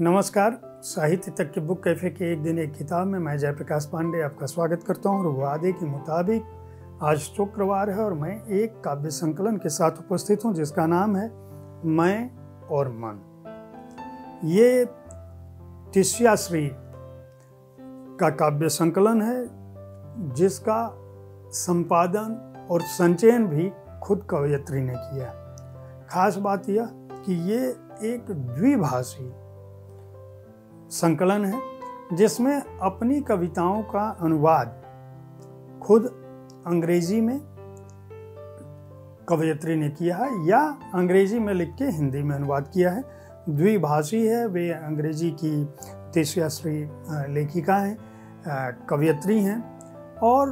नमस्कार। साहित्य तक के बुक कैफे के एक दिन एक किताब में मैं जयप्रकाश पांडे आपका स्वागत करता हूँ। और वादे के मुताबिक आज शुक्रवार है और मैं एक काव्य संकलन के साथ उपस्थित हूँ जिसका नाम है मैं और मन। ये तिष्याश्री का काव्य संकलन है जिसका संपादन और संचयन भी खुद कवयित्री ने किया। खास बात यह कि ये एक द्विभाषी संकलन है जिसमें अपनी कविताओं का अनुवाद खुद अंग्रेजी में कवयित्री ने किया है या अंग्रेजी में लिख के हिंदी में अनुवाद किया है। द्विभाषी है, वे अंग्रेजी की तिष्याश्री लेखिका हैं, कवयित्री हैं और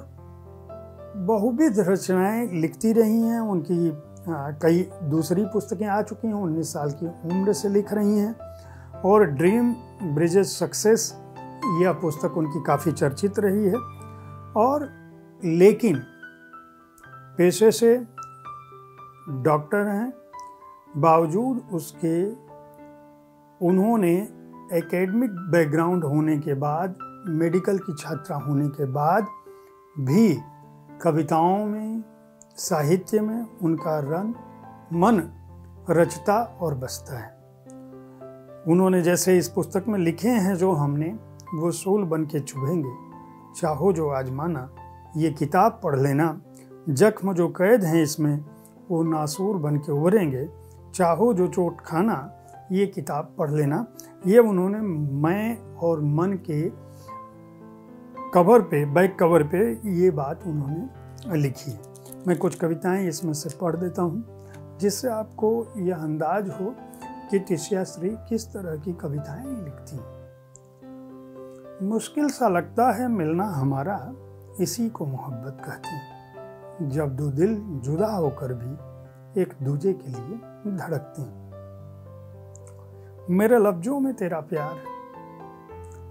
बहुविध रचनाएं लिखती रही हैं। उनकी कई दूसरी पुस्तकें आ चुकी हैं, 19 साल की उम्र से लिख रही हैं और ड्रीम ब्रिजेस सक्सेस यह पुस्तक उनकी काफ़ी चर्चित रही है। और लेकिन पेशे से डॉक्टर हैं, बावजूद उसके उन्होंने एकेडमिक बैकग्राउंड होने के बाद, मेडिकल की छात्रा होने के बाद भी कविताओं में, साहित्य में उनका रंग मन रचता और बसता है। उन्होंने जैसे इस पुस्तक में लिखे हैं, जो हमने वो सूल बन के चुभेंगे, चाहो जो आजमाना, ये किताब पढ़ लेना, जख्म जो कैद हैं इसमें वो नासूर बन के उभरेंगे, चाहो जो चोट खाना, ये किताब पढ़ लेना। ये उन्होंने मैं और मन के कवर पे, बैक कवर पे ये बात उन्होंने लिखी है। मैं कुछ कविताएं इसमें से पढ़ देता हूँ जिससे आपको यह अंदाज हो कि तिष्याश्री किस तरह की कविताएं लिखती हैं। मुश्किल सा लगता है मिलना हमारा, इसी को मोहब्बत कहते हैं, जब दो दिल जुदा होकर भी एक दूजे के लिए धड़कते हैं। मेरे लफ्जों में तेरा प्यार है,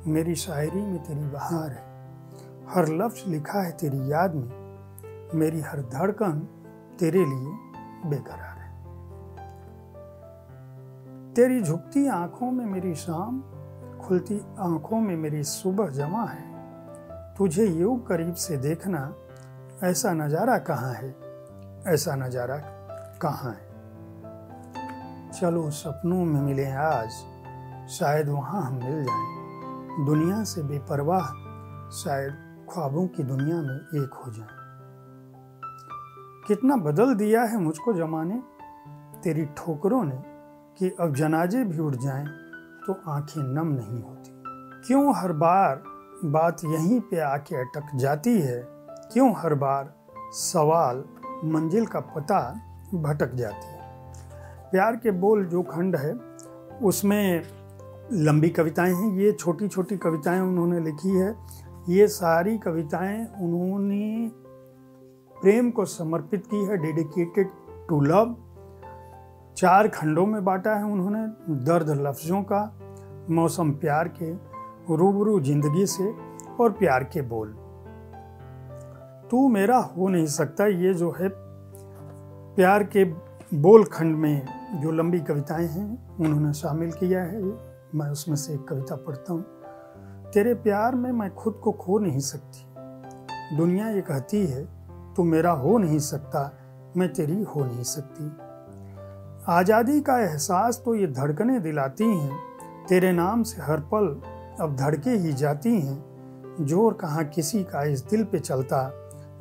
मेरी शायरी में तेरी बहार है, हर लफ्ज लिखा है तेरी याद में, मेरी हर धड़कन तेरे लिए बेकरार है। तेरी झुकती आंखों में मेरी शाम, खुलती आंखों में मेरी सुबह जमा है, तुझे यूं करीब से देखना, ऐसा नजारा कहाँ है, ऐसा नजारा कहाँ है। चलो सपनों में मिले आज, शायद वहाँ हम मिल जाएं, दुनिया से बेपरवाह, शायद ख्वाबों की दुनिया में एक हो जाएं। कितना बदल दिया है मुझको जमाने, तेरी ठोकरों ने, कि अब जनाजे भी उठ जाएं तो आंखें नम नहीं होती। क्यों हर बार बात यहीं पे आके अटक जाती है, क्यों हर बार सवाल मंजिल का पता भटक जाती है। प्यार के बोल जो खंड है उसमें लंबी कविताएं हैं, ये छोटी छोटी कविताएं उन्होंने लिखी है। ये सारी कविताएं उन्होंने प्रेम को समर्पित की है, डेडिकेटेड टू लव। 4 खंडों में बांटा है उन्होंने, दर्द लफ्जों का, मौसम प्यार के, रूबरू जिंदगी से और प्यार के बोल। तू मेरा हो नहीं सकता, ये जो है प्यार के बोल खंड में जो लंबी कविताएं हैं उन्होंने शामिल किया है। मैं उसमें से एक कविता पढ़ता हूँ। तेरे प्यार में मैं खुद को खो नहीं सकती, दुनिया ये कहती है तू मेरा हो नहीं सकता, मैं तेरी हो नहीं सकती। आज़ादी का एहसास तो ये धड़कनें दिलाती हैं, तेरे नाम से हर पल अब धड़के ही जाती हैं। जोर कहाँ किसी का इस दिल पे चलता,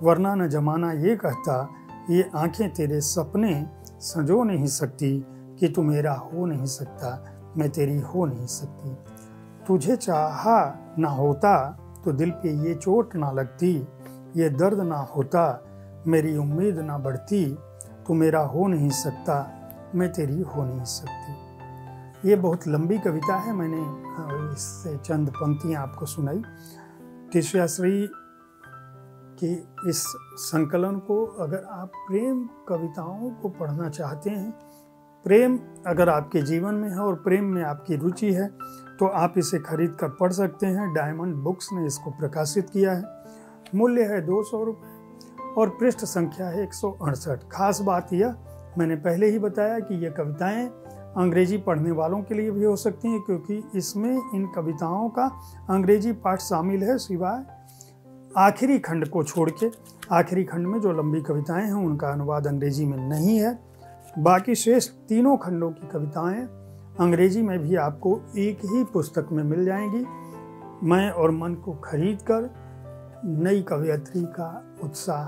वरना न जमाना ये कहता, ये आंखें तेरे सपने संजो नहीं सकती, कि तू मेरा हो नहीं सकता, मैं तेरी हो नहीं सकती। तुझे चाहा ना होता तो दिल पे ये चोट ना लगती, ये दर्द ना होता, मेरी उम्मीद ना बढ़ती, तू मेरा हो नहीं सकता, मैं तेरी हो नहीं सकती। ये बहुत लंबी कविता है, मैंने इससे चंद पंक्तियाँ आपको सुनाई। तिष्याश्री के इस संकलन को अगर आप प्रेम कविताओं को पढ़ना चाहते हैं, प्रेम अगर आपके जीवन में है और प्रेम में आपकी रुचि है, तो आप इसे खरीद कर पढ़ सकते हैं। डायमंड बुक्स ने इसको प्रकाशित किया है। मूल्य है 200 रुपये और पृष्ठ संख्या है 168। खास बात यह, मैंने पहले ही बताया कि ये कविताएं अंग्रेजी पढ़ने वालों के लिए भी हो सकती हैं, क्योंकि इसमें इन कविताओं का अंग्रेजी पाठ शामिल है, सिवाय आखिरी खंड को छोड़ के। आखिरी खंड में जो लंबी कविताएं हैं उनका अनुवाद अंग्रेजी में नहीं है। बाकी शेष तीनों खंडों की कविताएं अंग्रेजी में भी आपको एक ही पुस्तक में मिल जाएंगी। मैं और मन को खरीद कर नई कवयित्री का उत्साह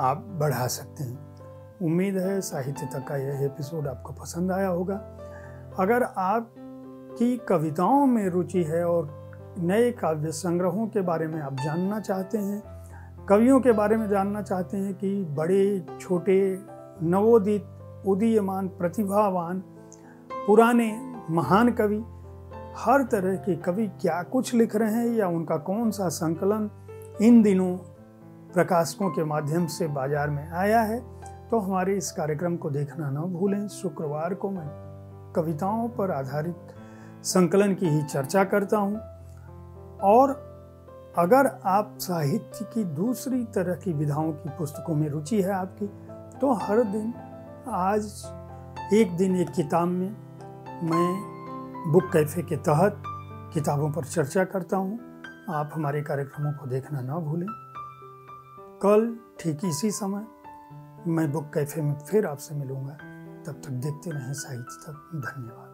आप बढ़ा सकते हैं। उम्मीद है साहित्य तक का यह एपिसोड आपको पसंद आया होगा। अगर आपकी कविताओं में रुचि है और नए काव्य संग्रहों के बारे में आप जानना चाहते हैं, कवियों के बारे में जानना चाहते हैं कि बड़े छोटे नवोदित उदीयमान प्रतिभावान पुराने महान कवि, हर तरह के कवि क्या कुछ लिख रहे हैं या उनका कौन सा संकलन इन दिनों प्रकाशकों के माध्यम से बाजार में आया है, तो हमारे इस कार्यक्रम को देखना न भूलें। शुक्रवार को मैं कविताओं पर आधारित संकलन की ही चर्चा करता हूं। और अगर आप साहित्य की दूसरी तरह की विधाओं की पुस्तकों में रुचि है आपकी, तो हर दिन आज एक दिन एक किताब में मैं बुक कैफे के तहत किताबों पर चर्चा करता हूं। आप हमारे कार्यक्रमों को देखना ना भूलें। कल ठीक इसी समय मैं बुक कैफे में फिर आपसे मिलूंगा। तब तक देखते रहें साहित्य तक। धन्यवाद।